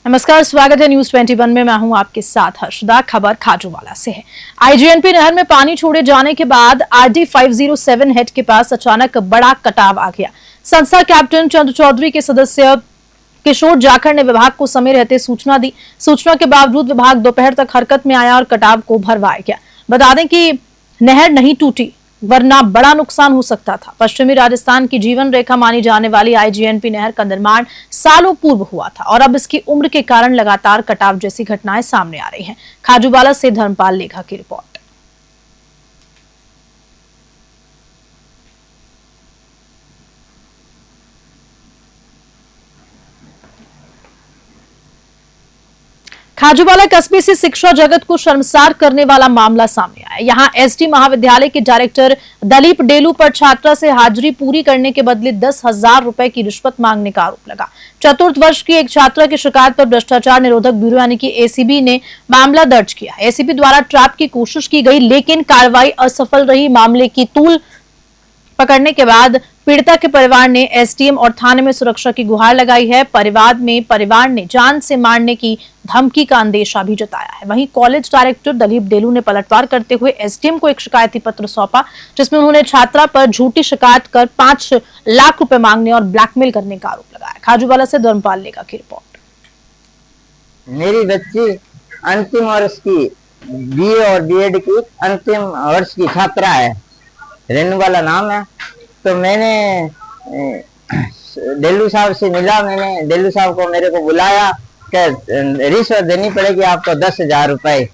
नमस्कार, स्वागत है न्यूज 21 में। मैं हूं आपके साथ हर्षदा। खबर खाजूवाला से है। आईजीएनपी नहर में पानी छोड़े जाने के बाद आरडी 507 हेड के पास अचानक बड़ा कटाव आ गया। संस्था कैप्टन चंद्र चौधरी के सदस्य किशोर जाखड़ ने विभाग को समय रहते सूचना दी। सूचना के बावजूद विभाग दोपहर तक हरकत में आया और कटाव को भरवाया गया। बता दें कि नहर नहीं टूटी, वरना बड़ा नुकसान हो सकता था। पश्चिमी राजस्थान की जीवन रेखा मानी जाने वाली आईजीएनपी नहर का निर्माण सालों पूर्व हुआ था और अब इसकी उम्र के कारण लगातार कटाव जैसी घटनाएं सामने आ रही हैं। खाजूवाला से धर्मपाल लेखा की रिपोर्ट। खाजूवाला कस्बे से शिक्षा जगत को शर्मसार करने वाला मामला सामने आया। यहां एसटी महाविद्यालय के डायरेक्टर दलीप डेलू पर छात्रा से हाजिरी पूरी करने के बदले 10,000 रुपए की रिश्वत मांगने का आरोप लगा। चतुर्थ वर्ष की एक छात्रा की शिकायत पर भ्रष्टाचार निरोधक ब्यूरो यानी कि एसीबी ने मामला दर्ज किया। एसीबी द्वारा ट्रैप की कोशिश की गई, लेकिन कार्रवाई असफल रही। मामले की तूल पकड़ने के बाद पीड़िता के परिवार ने एसडीएम और थाने में सुरक्षा की गुहार लगाई है। परिवार ने जान से मारने की धमकी का अंदेशा भी जताया है। वहीं कॉलेज डायरेक्टर दलीप डेलू ने पलटवार करते हुए एसडीएम को एक शिकायती पत्र सौंपा, जिसमें उन्होंने छात्रा पर झूठी शिकायत कर 5 लाख रुपए मांगने और ब्लैकमेल करने का आरोप लगाया। खाजूवाला से धर्मपाल लेखा की रिपोर्ट। मेरी बच्ची अंतिम वर्ष की बीए और बीएड की अंतिम वर्ष की छात्रा है, रेनू वाला नाम है। तो मैंने डेलू साहब से मिला। मैंने डेलू साहब को मेरे को बुलाया कि रिश्वत देनी पड़ेगी आपको 10,000 रुपए।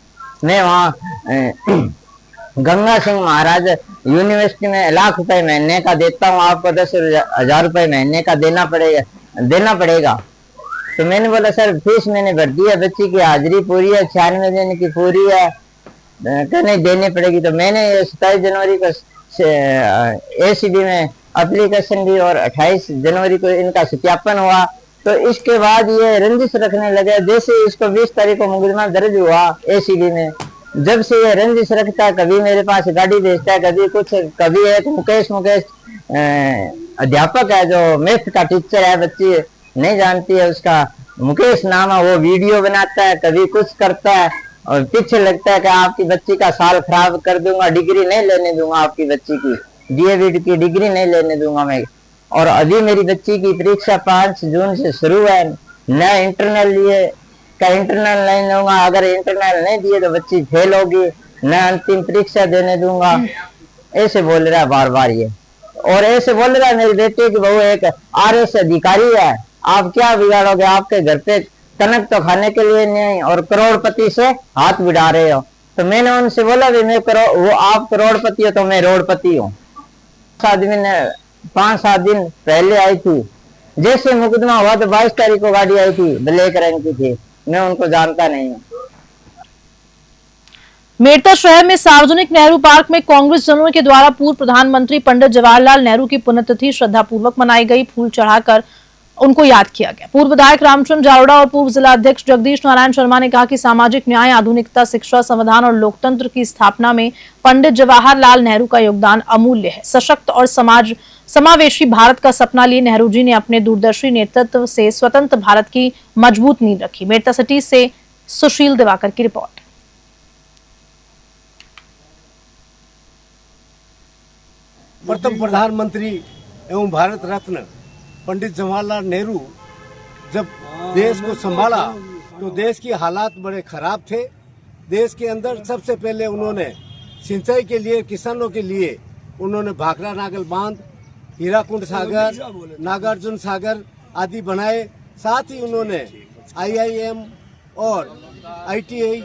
मैं वहाँ गंगा सिंह महाराज यूनिवर्सिटी में 1 लाख रुपए महीने का देता हूँ, आपको 10,000 रुपए महीने का देना पड़ेगा। तो मैंने बोला सर फीस मैंने भर दी है, बच्ची की हाजिरी पूरी है, 96 दिन की पूरी है, नहीं देनी पड़ेगी। तो मैंने 27 जनवरी को एसीबी में एप्लीकेशन दी और 28 जनवरी को इनका सत्यापन हुआ। तो इसके बाद ये रंजिश रखने लगे। जैसे इसको 20 तारीख को मुकदमा दर्ज हुआ एसीबी में, जब से ये रंजिश रखता है, कभी मेरे पास गाड़ी भेजता है, कभी कुछ, कभी एक मुकेश अध्यापक है जो मैथ का टीचर है, बच्ची नहीं जानती है उसका, मुकेश नाम है, वो वीडियो बनाता है, कभी कुछ करता है और पीछे लगता है कि आपकी बच्ची का साल खराब कर दूंगा, डिग्री नहीं लेने दूंगा, आपकी बच्ची की डीएवीड की डिग्री नहीं लेने दूंगा मैं। और अभी मेरी बच्ची की परीक्षा 5 जून से शुरू है। न इंटरनल लिए का इंटरनल नहीं दूंगा, अगर इंटरनल नहीं दिए तो बच्ची फेल होगी, न अंतिम परीक्षा देने दूंगा, ऐसे बोल रहा है बार बार ये। और ऐसे बोल रहा है मेरी बेटी की बहू एक आरएस अधिकारी है, आप क्या बिगाड़ोगे, आपके घर पे कनक तो खाने के लिए नहीं और करोड़पति से हाथ बिड़ा रहे हो। तो मैंने उनसे बोला भी मैं वो आप करोड़पति हो तो मैं रोडपति हूँ। 5-7 दिन पहले आई थी, जैसे मुकदमा हुआ तो 22 तारीख को गाड़ी आई थी, ब्लैक रंग की थी, मैं उनको जानता नहीं हूँ। मेरठ शहर में सार्वजनिक नेहरू पार्क में कांग्रेस जनों के द्वारा पूर्व प्रधानमंत्री पंडित जवाहरलाल नेहरू की पुण्यतिथि श्रद्धापूर्वक मनाई गई। फूल चढ़ाकर उनको याद किया गया। पूर्व विधायक रामचंद्र जावड़ा और पूर्व जिला अध्यक्ष जगदीश नारायण शर्मा ने कहा कि सामाजिक न्याय, आधुनिकता, शिक्षा, संविधान और लोकतंत्र की स्थापना में पंडित जवाहरलाल नेहरू का योगदान अमूल्य है। सशक्त और समावेशी भारत का सपना लिए नेहरू जी ने अपने दूरदर्शी नेतृत्व से स्वतंत्र भारत की मजबूत नींव रखी। मेरठ सिटी से सुशील दिवाकर की रिपोर्ट। प्रथम प्रधानमंत्री एवं भारत रत्न पंडित जवाहरलाल नेहरू जब देश को संभाला तो देश की हालात बड़े खराब थे। देश के अंदर सबसे पहले उन्होंने सिंचाई के लिए, किसानों के लिए उन्होंने भाखड़ा नागल बांध, हीराकुंड सागर, नागार्जुन सागर आदि बनाए। साथ ही उन्होंने आईआईएम और आईटीआई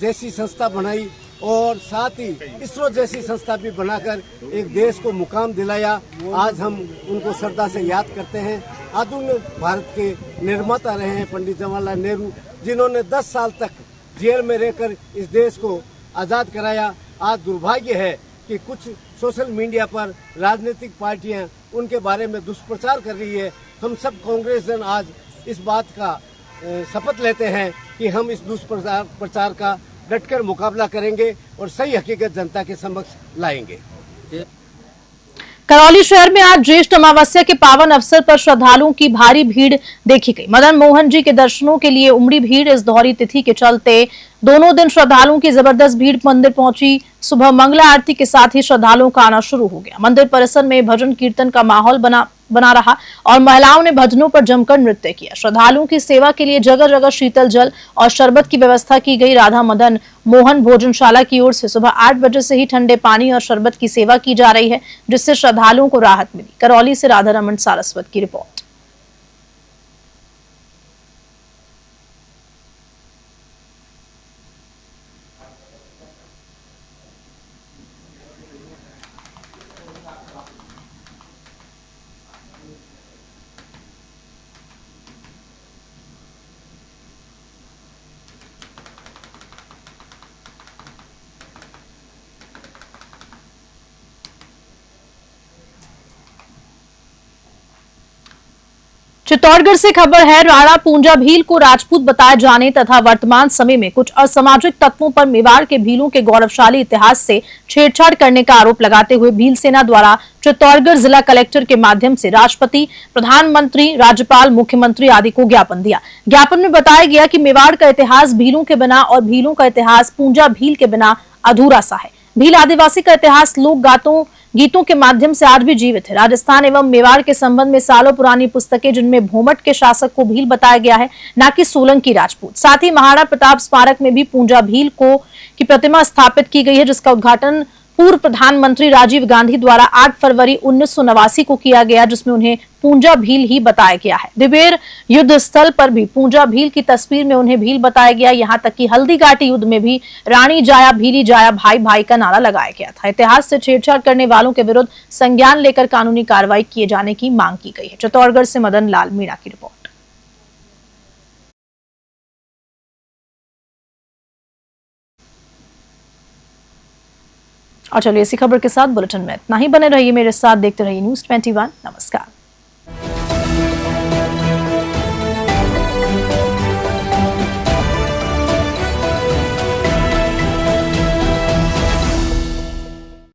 जैसी संस्था बनाई और साथ ही इसरो जैसी संस्था भी बनाकर एक देश को मुकाम दिलाया। आज हम उनको श्रद्धा से याद करते हैं। आधुनिक भारत के निर्माता रहे हैं पंडित जवाहरलाल नेहरू, जिन्होंने 10 साल तक जेल में रहकर इस देश को आज़ाद कराया। आज दुर्भाग्य है कि कुछ सोशल मीडिया पर राजनीतिक पार्टियां उनके बारे में दुष्प्रचार कर रही है। हम सब कांग्रेस जन आज इस बात का शपथ लेते हैं कि हम इस दुष्प्रचार का डटकर मुकाबला करेंगे और सही हकीकत जनता के समक्ष लाएंगे। करौली शहर में आज ज्येष्ठ अमावस्या के पावन अवसर पर श्रद्धालुओं की भारी भीड़ देखी गई। मदन मोहन जी के दर्शनों के लिए उमड़ी भीड़। इस दोहरी तिथि के चलते दोनों दिन श्रद्धालुओं की जबरदस्त भीड़ मंदिर पहुंची। सुबह मंगला आरती के साथ ही श्रद्धालुओं का आना शुरू हो गया। मंदिर परिसर में भजन कीर्तन का माहौल बना रहा और महिलाओं ने भजनों पर जमकर नृत्य किया। श्रद्धालुओं की सेवा के लिए जगह जगह शीतल जल और शरबत की व्यवस्था की गई। राधा मदन मोहन भोजनशाला की ओर से सुबह 8 बजे से ही ठंडे पानी और शरबत की सेवा की जा रही है, जिससे श्रद्धालुओं को राहत मिली। करौली से राधा रमन सारस्वत की रिपोर्ट। चित्तौड़गढ़ से खबर है। राणा पूंजा भील को राजपूत बताए जाने तथा वर्तमान समय में कुछ असामाजिक तत्वों पर मेवाड़ के भीलों के गौरवशाली इतिहास से छेड़छाड़ करने का आरोप लगाते हुए भील सेना द्वारा चित्तौड़गढ़ जिला कलेक्टर के माध्यम से राष्ट्रपति, प्रधानमंत्री, राज्यपाल, मुख्यमंत्री आदि को ज्ञापन दिया। ज्ञापन में बताया गया कि मेवाड़ का इतिहास भीलों के बिना और भीलों का इतिहास पूंजा भील के बिना अधूरा सा है। भील आदिवासी का इतिहास लोक गीतों के माध्यम से आज भी जीवित है। राजस्थान एवं मेवाड़ के संबंध में सालों पुरानी पुस्तकें, जिनमें भोमट के शासक को भील बताया गया है, न कि सोलंकी राजपूत। साथ ही महाराणा प्रताप स्मारक में भी पूंजा भील की प्रतिमा स्थापित की गई है, जिसका उद्घाटन पूर्व प्रधानमंत्री राजीव गांधी द्वारा 8 फरवरी 1989 को किया गया, जिसमें उन्हें पूंजा भील ही बताया गया है। दिवेर युद्ध स्थल पर भी पूंजा भील की तस्वीर में उन्हें भील बताया गया। यहाँ तक कि हल्दी घाटी युद्ध में भी रानी जाया भीली जाया भाई भाई का नारा लगाया गया था। इतिहास से छेड़छाड़ करने वालों के विरुद्ध संज्ञान लेकर कानूनी कार्रवाई किए जाने की मांग की गई है। चित्तौड़गढ़ से मदन लाल मीणा की रिपोर्ट। और चलिए इसी खबर के साथ बुलेटिन में इतना ही। बने रहिए मेरे साथ, देखते रहिए News 21। नमस्कार।